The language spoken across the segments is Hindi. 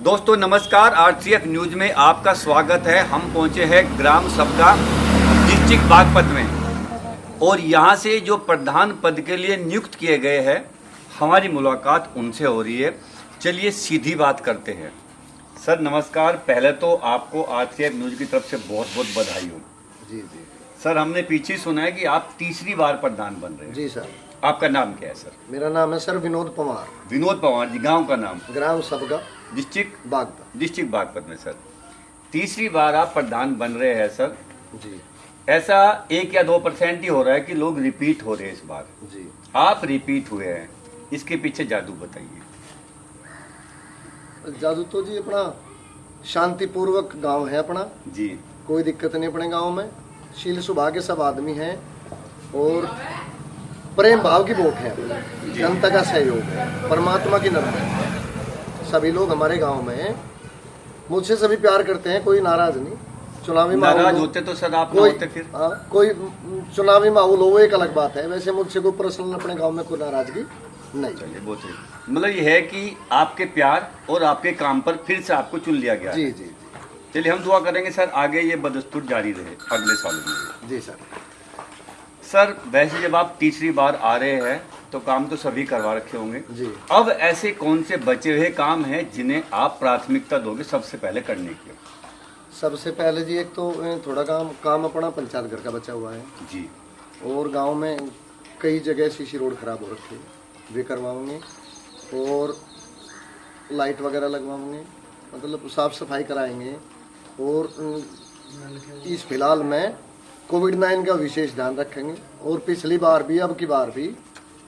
दोस्तों नमस्कार, आरसीएफ न्यूज में आपका स्वागत है। हम पहुंचे हैं ग्राम सबगा, डिस्ट्रिक्ट बागपत में, और यहां से जो प्रधान पद के लिए नियुक्त किए गए हैं, हमारी मुलाकात उनसे हो रही है। चलिए सीधी बात करते हैं। सर नमस्कार, पहले तो आपको आरसीएफ न्यूज की तरफ से बहुत बहुत बधाई हो। जी जी सर हमने पीछे सुना है कि आप तीसरी बार प्रधान बन रहे हैं। जी सर। आपका नाम क्या है सर? मेरा नाम है सर विनोद पवार। विनोद पवार जी। गांव का नाम? ग्राम सबगा, डिस्ट्रिक्ट बागपत। डिस्ट्रिक्ट बागपत में। सर तीसरी बार आप प्रधान बन रहे हैं सर। जी ऐसा 1 या 2% ही हो रहा है कि लोग रिपीट हो रहे हैं इस बार। जी आप रिपीट हुए हैं, इसके पीछे जादू बताइए। जादू तो जी अपना शांतिपूर्वक गांव है अपना जी। कोई दिक्कत नहीं अपने गांव में। शील स्वभाव के सब आदमी हैं और प्रेम भाव की वोट है। जनता का सहयोग है, परमात्मा की नर्म है। सभी लोग हमारे गांव में मुझसे सभी प्यार करते हैं, कोई नाराज नहीं। चुनावी नाराज होते तो सर आप ना कोई होते फिर। कोई चुनावी माहौल हो वो एक अलग बात है। वैसे मुझसे कोई पर्सनल अपने गांव में कोई नाराजगी नहीं। चलिए बहुत सही। मतलब ये है कि आपके प्यार और आपके काम पर फिर से आपको चुन लिया गया जी है। जी जी चलिए हम दुआ करेंगे सर आगे ये बदस्तूर जारी रहे अगले सालों में। जी सर। सर वैसे जब आप तीसरी बार आ रहे हैं तो काम तो सभी करवा रखे होंगे जी। अब ऐसे कौन से बचे हुए काम हैं जिन्हें आप प्राथमिकता दोगे सबसे पहले करने की? सबसे पहले जी एक तो थोड़ा काम अपना पंचायत घर का बचा हुआ है जी। और गांव में कई जगह सीसी रोड खराब हो रखी है, वे करवाऊंगे। और लाइट वगैरह लगवाऊंगे, मतलब साफ सफाई कराएंगे। और इस फिलहाल में कोविड-19 का विशेष ध्यान रखेंगे। और पिछली बार भी अब की बार भी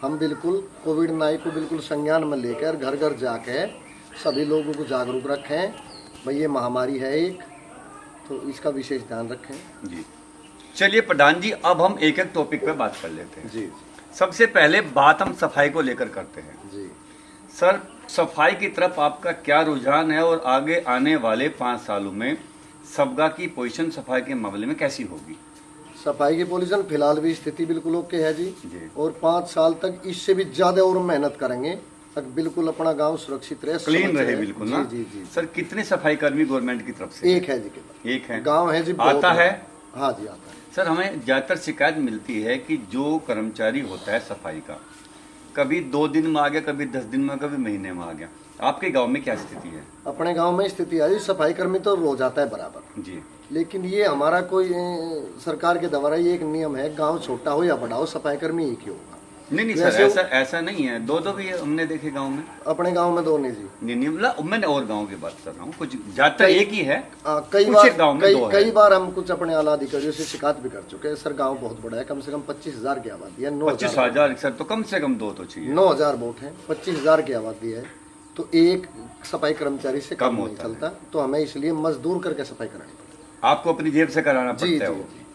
हम बिल्कुल कोविड-19 को बिल्कुल संज्ञान में लेकर घर घर जाके सभी लोगों को जागरूक रखें। भाई ये महामारी है एक, तो इसका विशेष ध्यान रखें। जी चलिए प्रधान जी, अब हम एक एक टॉपिक पे बात कर लेते हैं। जी सबसे पहले बात हम सफाई को लेकर करते हैं। जी सर सफाई की तरफ आपका क्या रुझान है और आगे आने वाले 5 सालों में सबगा की पोजीशन सफाई के मामले में कैसी होगी? सफाई की पोजीशन फिलहाल भी स्थिति बिल्कुल ओके है जी। जी। और 5 साल तक इससे भी ज्यादा और मेहनत करेंगे तक बिल्कुल अपना गांव सुरक्षित रहे, क्लीन स्वच्छ रहे बिल्कुल ना। जी जी जी। सर कितने सफाई कर्मी गवर्नमेंट की तरफ से? एक है जी केवल। एक है। गांव है जी, बहुत आता है? हाँ जी आता है। सर हमें ज़्यादातर शिकायत मिलती है कि जो कर्मचारी होता है सफाई का, कभी 2 दिन में आ गया, कभी 10 दिन में, कभी महीने में आ गया। आपके गांव में क्या स्थिति है? अपने गांव में स्थिति है जी, सफाई कर्मी तो रोज आता है बराबर। जी। लेकिन ये हमारा कोई सरकार के द्वारा ये एक नियम है, गांव छोटा हो या बड़ा हो सफाई कर्मी एक ही होगा। नहीं सर ऐसा नहीं है, दो भी है, हमने देखे गांव में। अपने गांव में 2 नहीं जी। नहीं मतलब मैंने और गांव की बात कर रहा हूँ, कुछ ज्यादातर एक ही है। कई कई बार हम कुछ अपने आला अधिकारियों से शिकायत भी कर चुके हैं। सर गांव बहुत बड़ा है, कम से कम 25,000 की आबादी है। 25,000 सर तो कम से कम 2 तो चाहिए। 9,000 वोट है, 25,000 की आबादी है, तो एक सफाई कर्मचारी से कम नहीं चलता। तो हमें इसलिए मजदूर करके सफाई करानी पड़ती। आपको अपनी जेब से कराना पड़ता है?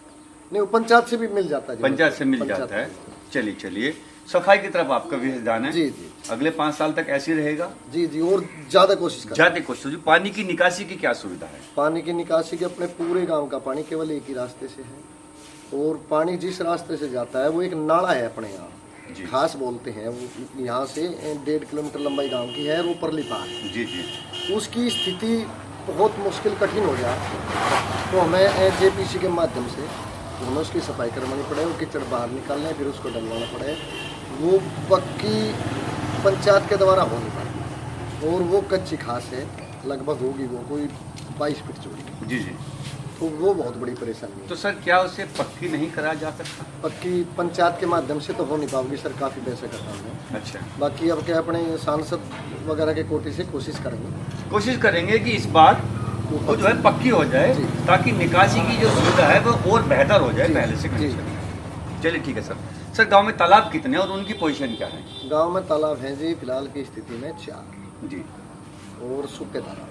नहीं, पंचायत से भी मिल जाता है। पंचायत से मिल जाता है। चलिए सफाई की तरफ आपका भी ध्यान है। जी जी। अगले 5 साल तक ऐसे ही रहेगा? जी जी, और ज्यादा कोशिश कोशिश। पानी की निकासी की क्या सुविधा है? पानी की निकासी के अपने पूरे गांव का पानी केवल एक ही रास्ते से है। और पानी जिस रास्ते से जाता है वो एक नाला है अपने यहाँ, खास बोलते हैं वो। यहाँ से 1.5 किलोमीटर लंबाई गांव की है, ऊपरली पार। जी जी। उसकी स्थिति बहुत मुश्किल कठिन हो जाए तो हमें जेपीसी के माध्यम से हमें उसकी सफाई करवानी पड़े, वो कीचड़ बाहर निकालने, फिर उसको डलवाना पड़े। वो पक्की पंचायत के द्वारा हो नहीं पाती। और वो कच्ची घास है, लगभग होगी वो कोई 22 फीट चौड़ी। जी जी। तो वो बहुत बड़ी परेशानी है। तो सर क्या उसे पक्की नहीं कराया जा सकता? पक्की पंचायत के माध्यम से तो हो नहीं पाओगी सर, काफ़ी पैसे का काम है। अच्छा। बाकी अब क्या अपने सांसद वगैरह के कोटि से कोशिश करेंगे कि इस बार वो जो है पक्की हो जाए, ताकि निकासी की जो सुविधा है वो और बेहतर हो जाए पहले से। चलिए ठीक है सर। सर गांव में तालाब कितने हैं और उनकी पोजीशन क्या है? गांव में तालाब है जी फिलहाल की स्थिति में 4 जी। और सूखे तालाब,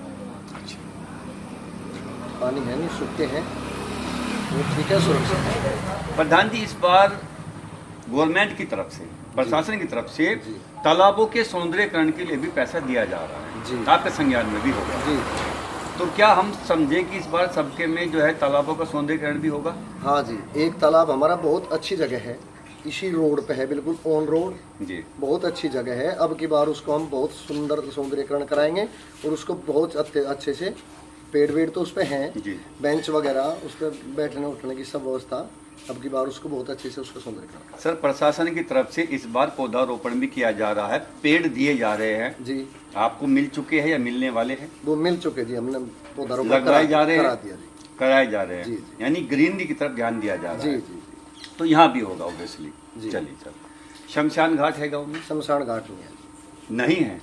पानी है नहीं, सूखे हैं, वो ठीक है, सुरक्षित है। प्रधान जी इस बार गवर्नमेंट की तरफ से, प्रशासन की तरफ से तालाबों के सौंदर्यीकरण के लिए भी पैसा दिया जा रहा है जी। आपके संज्ञान में भी होगा जी। तो क्या हम समझे कि इस बार सबके में जो है तालाबों का सौंदर्यीकरण भी होगा? हाँ जी, एक तालाब हमारा बहुत अच्छी जगह है, इसी रोड पे है, बिल्कुल ऑन रोड। जी बहुत अच्छी जगह है। अब की बार उसको हम बहुत सुंदर सौंदर्यीकरण कराएंगे और उसको बहुत अच्छे से, पेड़ वेड़ तो उस पे हैं, जी बेंच वगैरह उस पर बैठने उठने की सब व्यवस्था। अब की बार उसको बहुत अच्छे से उसको सौंदर्यीकरण। सर, प्रशासन की तरफ से इस बार पौधारोपण भी किया जा रहा है, पेड़ दिए जा रहे हैं जी, आपको मिल चुके हैं या मिलने वाले हैं? वो मिल चुके जी, हमने पौधारोपण लगाए जा रहे करा हैं, दिया जी। कराए जा रहे हैं। जी, जी। यानी ग्रीनरी की तरफ ध्यान दिया जा रहा जी है। जी जी। तो यहाँ भी होगा ऑब्वियसली। जी। चलिए चल, शमशान घाट है गाँव में? शमशान घाट नहीं है नहीं है।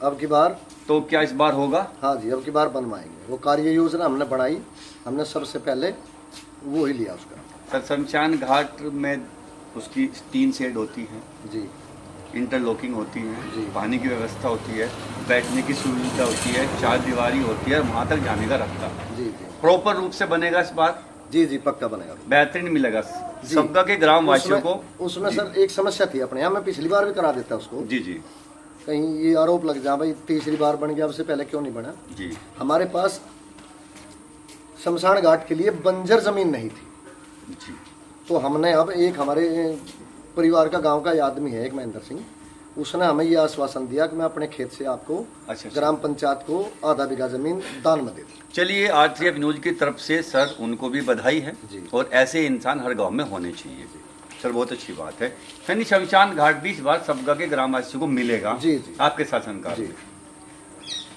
अब की बार। तो क्या इस बार होगा? हाँ जी, अब की बार बनवाएंगे। वो कार्य योजना हमने बनाई, हमने सबसे पहले वो ही लिया उसका। सर, शमशान घाट में उसकी 3 शेड होती है, जी इंटरलॉकिंग होती है, जी। पानी की व्यवस्था होती है, बैठने की सुविधा होती है, 4 दीवारी होती है, वहाँ तक जाने का रास्ता जी जी प्रॉपर रूप से बनेगा इस बार? जी जी, पक्का बनेगा। बेहतरीन मिलेगा जी। सबका के ग्राम वासियों को। उसमें जी। सर एक समस्या थी अपने यहाँ, मैं पिछली बार भी करा देता उसको। जी जी कहीं ये आरोप लग जा भाई तीसरी बार बन गया, उससे पहले क्यों नहीं बना। जी हमारे पास शमशान घाट के लिए बंजर जमीन नहीं थी, जी तो हमने अब एक हमारे परिवार का गांव का ही आदमी है, एक महेंद्र सिंह, उसने हमें ये आश्वासन दिया कि मैं अपने खेत से आपको अच्छा। ग्राम पंचायत को आधा बीघा जमीन दान में दे दूँ। चलिए, RTF न्यूज की तरफ से सर उनको भी बधाई है जी। और ऐसे इंसान हर गांव में होने चाहिए सर, बहुत अच्छी बात है। यानी शमशान घाट भी इस बार सबका के ग्रामवासियों को मिलेगा जी जी आपके शासनकाल जी। में।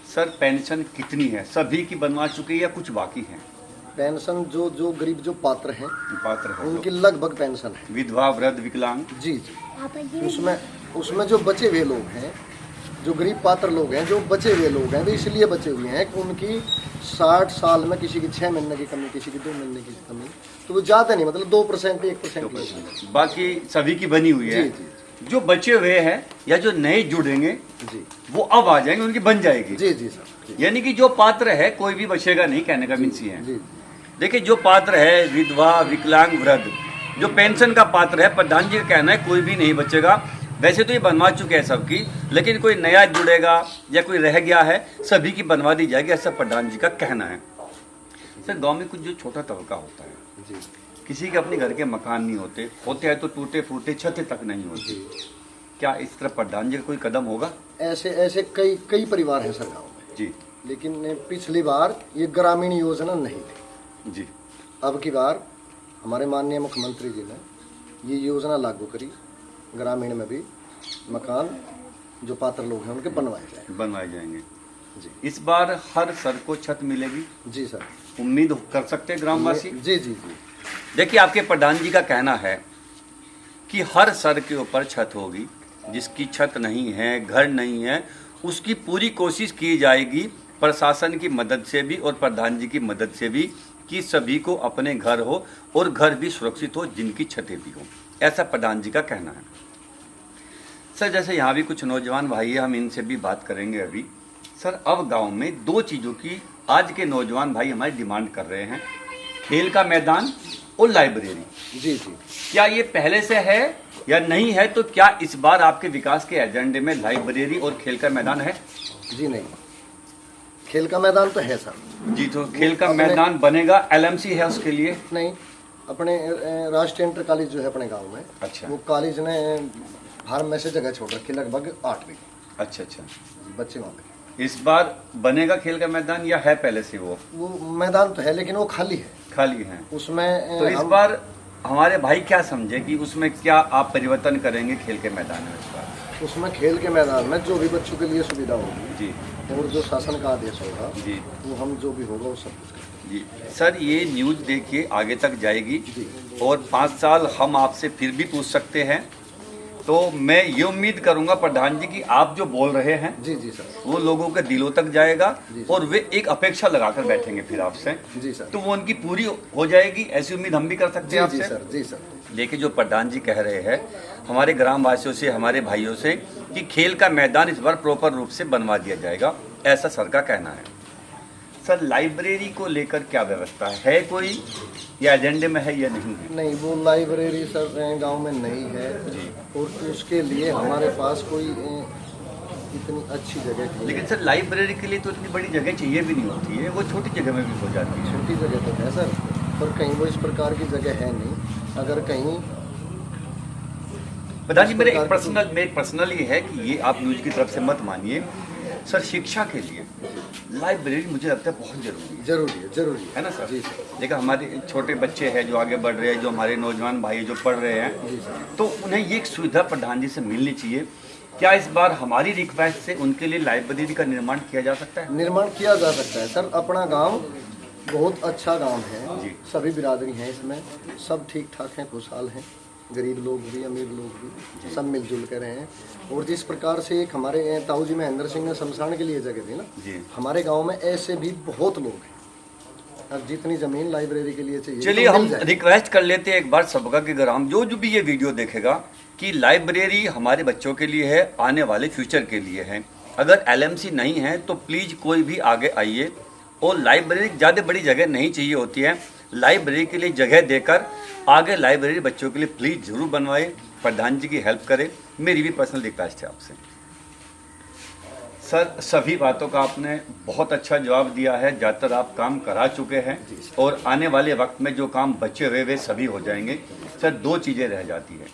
सर, पेंशन कितनी है? सभी की बनवा चुके हैं या कुछ बाकी है? पेंशन जो जो गरीब जो पात्र हैं पात्र है उनकी तो। लगभग पेंशन है। विधवा, वृद्ध, विकलांग? जी जी। उसमें जो बचे हुए लोग हैं, जो गरीब पात्र लोग हैं, जो बचे हुए लोग हैं, वे इसलिए बचे हुए हैं कि उनकी 60 साल में किसी की 6 महीने की कमी, किसी की 2 महीने की कमी, तो वो ज़्यादा नहीं, मतलब 2% 1% बाकी सभी की बनी हुई है। जी, जी। जो बचे हुए हैं या जो नए जुड़ेंगे जी वो अब आ जाएंगे, उनकी बन जाएगी। जी जी सर। जी यानी कि जो पात्र है कोई भी बचेगा नहीं, कहने का मीन्स ये है। जी देखिए, जो पात्र है विधवा, विकलांग, वृद्ध, जो पेंशन का पात्र है, प्रधान जी का कहना है कोई भी नहीं बचेगा। वैसे तो ये बनवा चुके हैं सबकी, लेकिन कोई नया जुड़ेगा या कोई रह गया है, सभी की बनवा दी जाएगी, ऐसा प्रधान जी का कहना है। सर, गांव में कुछ जो छोटा तबका होता है, जी किसी के अपने घर के मकान नहीं होते, होते हैं तो टूटे फूटे, छत तक नहीं होती, क्या इस तरह प्रधान जी का कोई कदम होगा? ऐसे ऐसे कई परिवार हैं सर गाँव में जी लेकिन पिछली बार ये ग्रामीण योजना नहीं थी। जी अब की बार हमारे माननीय मुख्यमंत्री जी ने ये योजना लागू करी, ग्रामीण में भी मकान जो पात्र लोग हैं उनके बनवाए जाएंगे। जी इस बार हर सर को छत मिलेगी, जी सर। उम्मीद कर सकते हैं ग्रामवासी? जी जी जी। देखिए, आपके प्रधान जी का कहना है कि हर सर के ऊपर छत होगी, जिसकी छत नहीं है, घर नहीं है, उसकी पूरी कोशिश की जाएगी प्रशासन की मदद से भी और प्रधान जी की मदद से भी, कि सभी को अपने घर हो और घर भी सुरक्षित हो, जिनकी छतें भी हो। ऐसा प्रधान जी का कहना है। सर, जैसे यहाँ भी कुछ नौजवान भाई है, हम इनसे भी बात करेंगे अभी। सर, अब गांव में 2 चीज़ों की आज के नौजवान भाई हमारी डिमांड कर रहे हैं, खेल का मैदान और लाइब्रेरी। जी जी। क्या ये पहले से है या नहीं है? तो क्या इस बार आपके विकास के एजेंडे में लाइब्रेरी और खेल का मैदान है? जी नहीं, खेल का मैदान तो है सर। जी, तो खेल का मैदान बनेगा, LMC है उसके लिए? नहीं, अपने राष्ट्रीय इंटर कॉलेज जो है अपने गांव में, अच्छा। वो कॉलेज ने फार्म में से जगह छोड़ रखी लगभग 8 बीघे। अच्छा अच्छा। बच्चे वहाँ पे। इस बार बनेगा खेल का मैदान या है पहले से? वो मैदान तो है लेकिन वो खाली है, खाली है। उसमें तो इस बार हमारे भाई क्या समझे कि उसमें क्या आप परिवर्तन करेंगे खेल के मैदान में इस बार? उसमें खेल के मैदान में जो भी बच्चों के लिए सुविधा होगी जी और जो शासन का आदेश होगा जी वो हम जो भी होगा वो सब कुछ करेंगे। जी। सर, ये न्यूज़ देखिए आगे तक जाएगी जी। और 5 साल हम आपसे फिर भी पूछ सकते हैं। तो मैं ये उम्मीद करूंगा प्रधान जी कि आप जो बोल रहे हैं जी जी सर। वो लोगों के दिलों तक जाएगा जी। और वे एक अपेक्षा लगाकर बैठेंगे फिर आपसे, जी सर। तो वो उनकी पूरी हो जाएगी, ऐसी उम्मीद हम भी कर सकते जी हैं जी आपसे। सर। जी सर। लेकिन जो प्रधान जी कह रहे हैं हमारे ग्रामवासियों से, हमारे भाइयों से, कि खेल का मैदान इस बार प्रॉपर रूप से बनवा दिया जाएगा, ऐसा सर का कहना है। सर, लाइब्रेरी को लेकर क्या व्यवस्था है? कोई या एजेंडे में है या नहीं है? नहीं, वो लाइब्रेरी सर गांव में नहीं है जी। और उसके लिए हमारे पास कोई इतनी अच्छी जगह नहीं है। लेकिन सर, लाइब्रेरी के लिए तो इतनी बड़ी जगह चाहिए भी नहीं होती है, वो छोटी जगह में भी हो जाती है। छोटी जगह तो है सर, पर कहीं वो इस प्रकार की जगह है नहीं। अगर कहीं प्रधान जी मेरे पर्सनल ये है कि ये आप न्यूज की तरफ से मत मानिए सर, शिक्षा के लिए लाइब्रेरी मुझे लगता है बहुत जरूरी है ना सर? जी सर। देखा हमारे छोटे बच्चे हैं जो आगे बढ़ रहे हैं, जो हमारे नौजवान भाई जो पढ़ रहे हैं, तो उन्हें ये एक सुविधा प्रधान जी से मिलनी चाहिए। क्या इस बार हमारी रिक्वेस्ट से उनके लिए लाइब्रेरी का निर्माण किया जा सकता है? निर्माण किया जा सकता है सर। अपना गांव बहुत अच्छा गांव है जी। सभी बिरादरी हैं इसमें, सब ठीक ठाक हैं, खुशहाल हैं, गरीब लोग भी अमीर लोग भी सब मिलजुल कर रहे हैं। और जिस प्रकार से एक हमारे ताऊ जी महेंद्र सिंह ने शमशान के लिए जगह दी ना, हमारे गांव में ऐसे भी बहुत लोग हैं। अब जितनी जमीन लाइब्रेरी के लिए चाहिए, चलिए हम रिक्वेस्ट कर लेते हैं एक बार सबका कि ग्राम जो भी ये वीडियो देखेगा कि लाइब्रेरी हमारे बच्चों के लिए है, आने वाले फ्यूचर के लिए है। अगर एलएमसी नहीं है तो प्लीज़ कोई भी आगे आइए। और लाइब्रेरी ज़्यादा बड़ी जगह नहीं चाहिए होती है, लाइब्रेरी के लिए जगह देकर आगे लाइब्रेरी बच्चों के लिए प्लीज़ ज़रूर बनवाए। प्रधान जी की हेल्प करें, मेरी भी पर्सनल रिक्वेस्ट है आपसे। सर सभी बातों का आपने बहुत अच्छा जवाब दिया है, ज़्यादातर आप काम करा चुके हैं और आने वाले वक्त में जो काम बचे हुए वे सभी हो जाएंगे। सर 2 चीज़ें रह जाती है,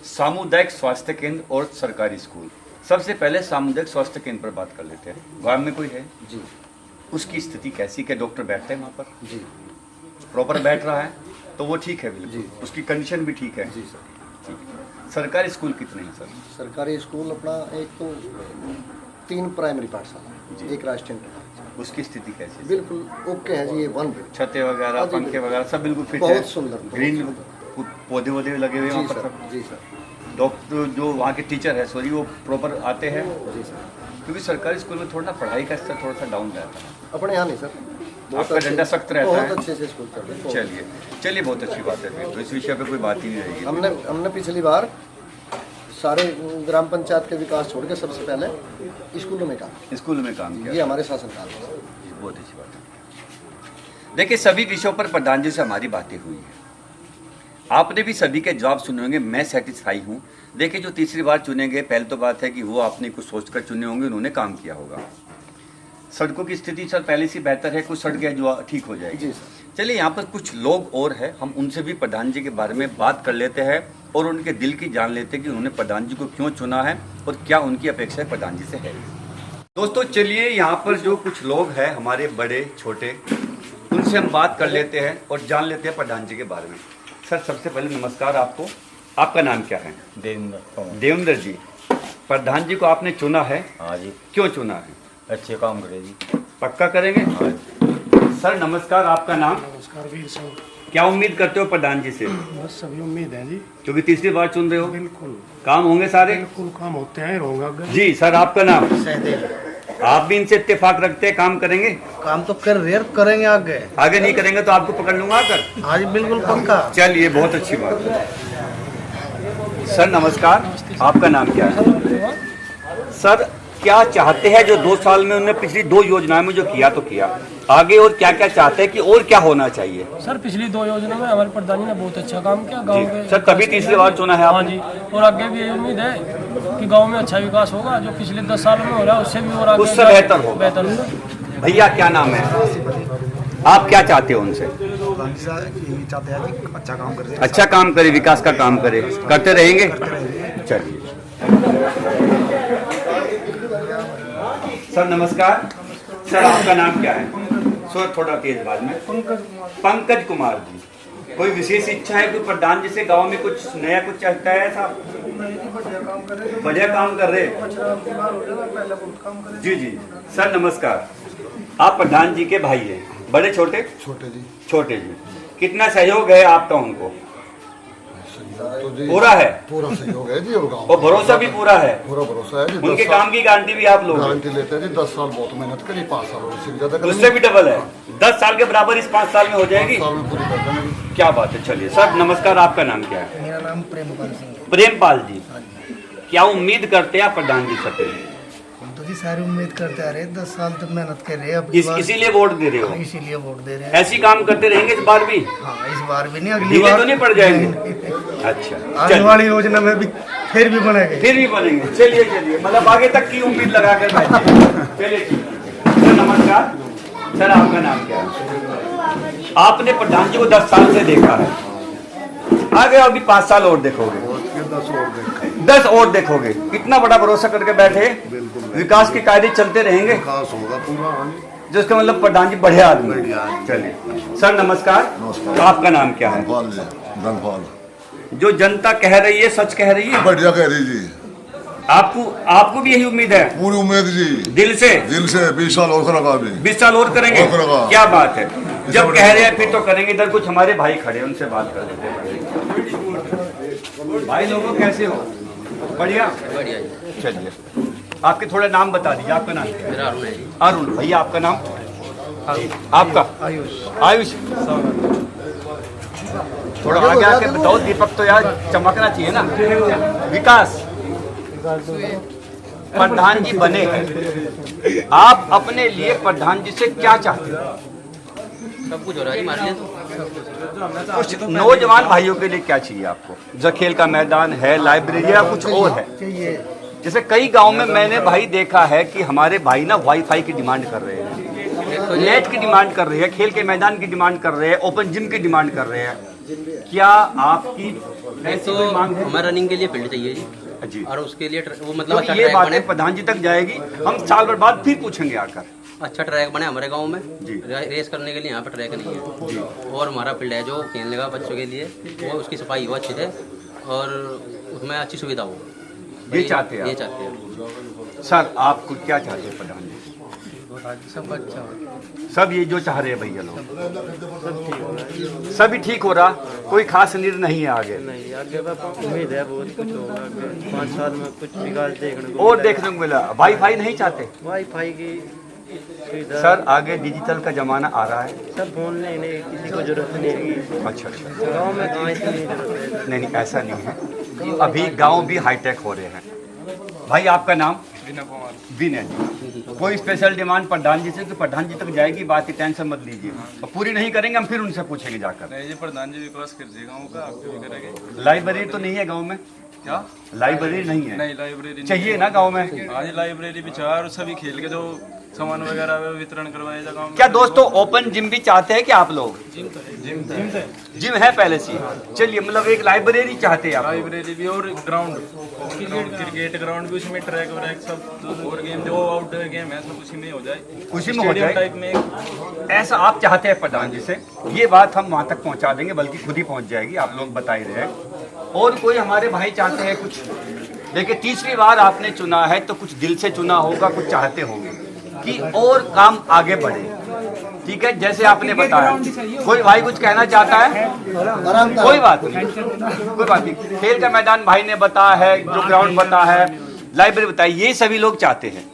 सामुदायिक स्वास्थ्य केंद्र और सरकारी स्कूल। सबसे पहले सामुदायिक स्वास्थ्य केंद्र पर बात कर लेते हैं। गाँव में कोई है जी, उसकी स्थिति कैसी, क्या डॉक्टर बैठते हैं वहाँ पर? जी प्रॉपर बैठ रहा है तो वो ठीक है, बिल्कुल उसकी कंडीशन भी ठीक है। जी सर। ठीक है। सरकारी स्कूल कितने हैं सर? सरकारी स्कूल अपना एक तो 3 प्राइमरी पाठशाला, एक राष्ट्रीय इंटर। उसकी स्थिति कैसी है? बिल्कुल ओके है जी, ये 1 छतें वगैरह पंखे वगैरह सब बिल्कुल फिट है? बहुत सुंदर, ग्रीन पौधे वौधे लगे हुए हैं जी वहाँ पर सर। सब? जी सर। डॉक्टर जो वहाँ के टीचर है सॉरी वो प्रॉपर आते हैं? जी सर। क्योंकि सरकारी स्कूल में थोड़ा पढ़ाई का स्तर थोड़ा सा डाउन रहता है। अपने यहाँ नहीं सर, आपका डंडा सख्त रहता है? बहुत अच्छे से स्कूल चल रहे हैं। चलिए बहुत अच्छी बात है, फिर तो इस विषय पे कोई बात ही नहीं रहेगी। हमने पिछली बार सारे ग्राम पंचायत के विकास छोड़ के सबसे पहले स्कूलों में काम किया। ये हमारे शासनकाल में बहुत अच्छी बात है। देखिए सभी विषयों पर प्रधान जी से हमारी बातें हुई है, आपने भी सभी के जवाब सुने होंगे, मैं सेटिस्फाई हूँ। देखिए जो तीसरी बार चुनेंगे, पहले तो बात है कि वो आपने कुछ सोचकर चुने होंगे, उन्होंने काम किया होगा। सड़कों की स्थिति सर पहले से बेहतर है, कुछ सड़कें जो ठीक हो जाएगी। जी सर। चलिए यहाँ पर कुछ लोग और हैं, हम उनसे भी प्रधान जी के बारे में बात कर लेते हैं और उनके दिल की जान लेते हैं कि उन्होंने प्रधान जी को क्यों चुना है और क्या उनकी अपेक्षा प्रधान जी से है। दोस्तों चलिए यहाँ पर जो कुछ लोग हैं हमारे बड़े छोटे, उनसे हम बात कर लेते हैं और जान लेते हैं प्रधान जी के बारे में। सर सबसे पहले नमस्कार आपको, आपका नाम क्या है? देवेंद्र जी। प्रधान जी को आपने चुना है? हाँ जी। क्यों चुना है? अच्छे काम करे जी। पक्का करेंगे? हाँ। सर नमस्कार, आपका नाम? नमस्कार वीर सिंह। क्या उम्मीद करते हो प्रधान जी से? बस सभी उम्मीद है जी। क्योंकि तीसरी बार चुन रहे हो, बिल्कुल काम होंगे सारे? बिल्कुल काम होते हैं, होगा। जी सर आपका नाम? सहदेव। आप भी इनसे इत्तेफाक रखते हैं, काम करेंगे? काम तो कर रहे हैं, करेंगे आगे। आगे नहीं करेंगे तो आपको पकड़ लूंगा आकर। हाँ जी बिल्कुल पक्का। चलिए बहुत अच्छी बात है। सर नमस्कार, आपका नाम क्या है? सर क्या चाहते हैं जो 2 साल में उन्होंने पिछली 2 योजनाओं में जो किया तो किया, आगे और क्या क्या चाहते हैं कि और क्या होना चाहिए? सर पिछली 2 योजना में हमारे प्रधान जी ने बहुत अच्छा काम किया गांव के। सर तभी तीसरी बार चुना है हाँ आपने? जी, और आगे भी यही उम्मीद है कि गांव में अच्छा विकास होगा, जो पिछले 10 सालों में हो रहा है उससे भी और आगे उससे बेहतर होगा। भैया क्या नाम है, आप क्या चाहते हो उनसे? चाहते हैं जी अच्छा काम करे। अच्छा काम करे, विकास का काम करे, करते रहेंगे। चलिए सर नमस्कार, सर आपका नाम क्या है? सर थोड़ा तेज बाद में। पंकज कुमार जी। कोई विशेष इच्छा है, कोई प्रधान जी से गांव में कुछ नया कुछ चाहता है ऐसा? बढ़िया काम कर रहे। जी जी। सर नमस्कार, आप प्रधान जी के भाई हैं, बड़े छोटे? छोटे जी। छोटे जी। कितना सहयोग है आपका उनको? तो जी पूरा है? पूरा सहयोग है जी, और और भरोसा भी पूरा है? पूरा भरोसा है जी। उनके काम की गारंटी भी आप लोग? गारंटी लेते हैं जी। 10 साल बहुत मेहनत करी, 5 साल उससे भी ज्यादा करेंगे। उससे भी डबल है, 10 साल के बराबर इस 5 साल में हो जाएगी। 5 साल में पूरी कर देंगे। क्या बात है। चलिए सर नमस्कार, आपका नाम क्या है? मेरा नाम प्रेमपाल सिंह है। प्रेमपाल जी। क्या उम्मीद करते हैं आप प्रधान जी से? हम तो जी सारी उम्मीद करते आ रहे हैं, 10 साल तक मेहनत कर रहे हैं। इसीलिए वोट दे रहे हो? इसीलिए वोट दे रहे हैं। ऐसी काम करते रहेंगे इस बार भी? हाँ इस बार भी नहीं, अगली ढीले बार तो नहीं पड़ जाएंगे? अच्छा आने चलिए। वाली योजना में भी फिर भी बनेंगे। फिर भी बनेंगे। चलिए चलिए, मतलब आगे तक की उम्मीद लगा कर बैठे। चलिए ठीक है। सर नमस्कार, सर आपका नाम क्या है? आपने प्रधान जी को 10 साल से देखा है, आगे अभी 5 साल और देखोगे। 10 और देखोगे। इतना बड़ा भरोसा करके बैठे, विकास के कायदे चलते रहेंगे, विकास होगा पूरा। जिसका मतलब प्रधान जी बढ़िया आदमी। चलिए सर नमस्कार, आपका नाम क्या है? धनपाल। जो जनता कह रही है सच कह रही है? बढ़िया कह रही जी। आपको भी यही उम्मीद है? पूरी उम्मीद जी, दिल से 20 साल और करेगा अभी। 20 साल और करेंगे? और करेगा। क्या बात है, जब कह रहे हैं फिर तो करेंगे। इधर कुछ हमारे भाई खड़े हैं, उनसे बात कर लेते हैं। भाई लोगों कैसे हो? बढ़िया बढ़िया जी। चलिए आपके थोड़ा नाम बता दीजिए। आपका नाम क्या है? मेरा अरुण है जी। अरुण। भैया आपका नाम? आपका? आयुष। थोड़ा आगे आके बताओ, दीपक तो यार चमकना चाहिए ना। विकास प्रधान जी बने हैं, आप अपने लिए प्रधान जी से क्या चाहते हैं? सब कुछ हो रहा है जी हमारे लिए तो। कुछ नौजवान भाइयों के लिए क्या चाहिए आपको? जो खेल का मैदान है, लाइब्रेरी या कुछ और है? जैसे कई गांव में मैंने भाई देखा है कि हमारे भाई ना वाईफाई की डिमांड कर रहे हैं, नेट की डिमांड कर रहे हैं, खेल के मैदान की डिमांड कर रहे हैं, ओपन जिम की डिमांड कर रहे हैं। क्या आपकी ऐसी तो कोई मांग है? हमें रनिंग के लिए फील्ड चाहिए जी, जी। और उसके लिए वो तो मतलब अच्छा ये ट्रैक बातें बने, प्रधान जी तक जाएगी, हम साल भर बाद फिर पूछेंगे आकर। अच्छा ट्रैक बने हमारे गांव में जी। रेस करने के लिए यहाँ पर ट्रैक नहीं है जी। और हमारा फील्ड है जो खेलने का बच्चों के लिए, वो उसकी सफाई हो अच्छी से और उसमें अच्छी सुविधा हो। ये चाहते हैं ये आप? चाहते हैं सर आपको क्या चाहते हैं प्रधान जी? सब अच्छा सब ये जो चाह रहे हैं भैया लोग, सभी ठीक हो रहा, कोई खास नीड नहीं है आगे? नहीं, आगे उम्मीद है बहुत कुछ होगा। आगे 5 साल में कुछ विकास देखने को और देखने को मिला। वाईफाई नहीं चाहते? वाईफाई की सुविधा। सर आगे डिजिटल का जमाना आ रहा है। सब फोन नहीं, किसी को जरूरत नहीं है। अच्छा अच्छा। गाँव में कहाँ इतनी जरूरत है। नहीं ऐसा नहीं है, अभी गांव भी हाईटेक हो रहे हैं। भाई आपका नाम? विनय जी। कोई स्पेशल डिमांड प्रधान जी से? कि प्रधान जी तक जाएगी बात की टेंशन मत लीजिए, और पूरी नहीं करेंगे हम फिर उनसे पूछेंगे जाकर। नहीं जी, प्रधान जी विकास कर देगा गाँव का, आप भी करेंगे। लाइब्रेरी तो नहीं है गांव में? क्या लाइब्रेरी नहीं है? नहीं, लाइब्रेरी चाहिए ना गांव में? हाँ जी, लाइब्रेरी भी चाहिए और सभी खेल के जो सामान वगैरह है वितरण करवाया जाए गाँव में। क्या दोस्तों ओपन जिम भी चाहते हैं कि आप लोग? जिम है पहले से? चलिए मतलब एक लाइब्रेरी चाहते हैं आप लोग। लाइब्रेरी भी और ग्राउंड, क्रिकेट ग्राउंड भी, उसमें ट्रैक व्रैक सब और गेम जो आउटडोर गेम है सब उसी में हो जाए, उसी में हो जाए टाइप में। ऐसा आप चाहते हैं प्रधान जी से? ये बात हम वहाँ तक पहुँचा देंगे, बल्कि खुद ही पहुँच जाएगी, आप लोग बता ही रहे हैं। और कोई हमारे भाई चाहते हैं कुछ? देखिए तीसरी बार आपने चुना है तो कुछ दिल से चुना होगा, कुछ चाहते होंगे कि और काम आगे बढ़े, ठीक है? जैसे आपने बताया, कोई भाई कुछ कहना चाहता है? कोई बात नहीं, कोई बात नहीं। खेल का मैदान भाई ने बताया है, जो ग्राउंड बताया है, लाइब्रेरी बताई, ये सभी लोग चाहते हैं।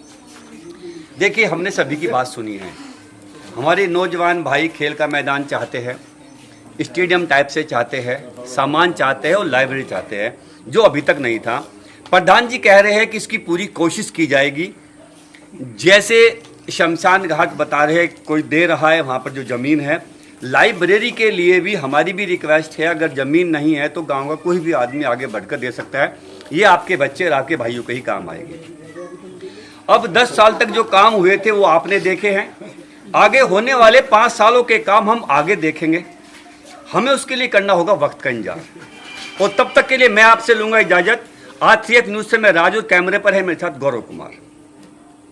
देखिए हमने सभी की बात सुनी है। हमारे नौजवान भाई खेल का मैदान चाहते हैं, स्टेडियम टाइप से चाहते हैं, सामान चाहते हैं और लाइब्रेरी चाहते हैं, जो अभी तक नहीं था। प्रधान जी कह रहे हैं कि इसकी पूरी कोशिश की जाएगी। जैसे शमशान घाट बता रहे हैं, कोई दे रहा है वहाँ पर जो ज़मीन है। लाइब्रेरी के लिए भी हमारी भी रिक्वेस्ट है, अगर ज़मीन नहीं है तो गांव का कोई भी आदमी आगे बढ़कर दे सकता है। ये आपके बच्चे और आपके भाइयों के ही काम आएगी। अब 10 साल तक जो काम हुए थे वो आपने देखे हैं, आगे होने वाले 5 सालों के काम हम आगे देखेंगे। हमें उसके लिए करना होगा वक्त का इंतजार, और तब तक के लिए मैं आपसे लूँगा इजाज़त। आज CF न्यूज़ से मैं राजू, कैमरे पर है मेरे साथ गौरव कुमार।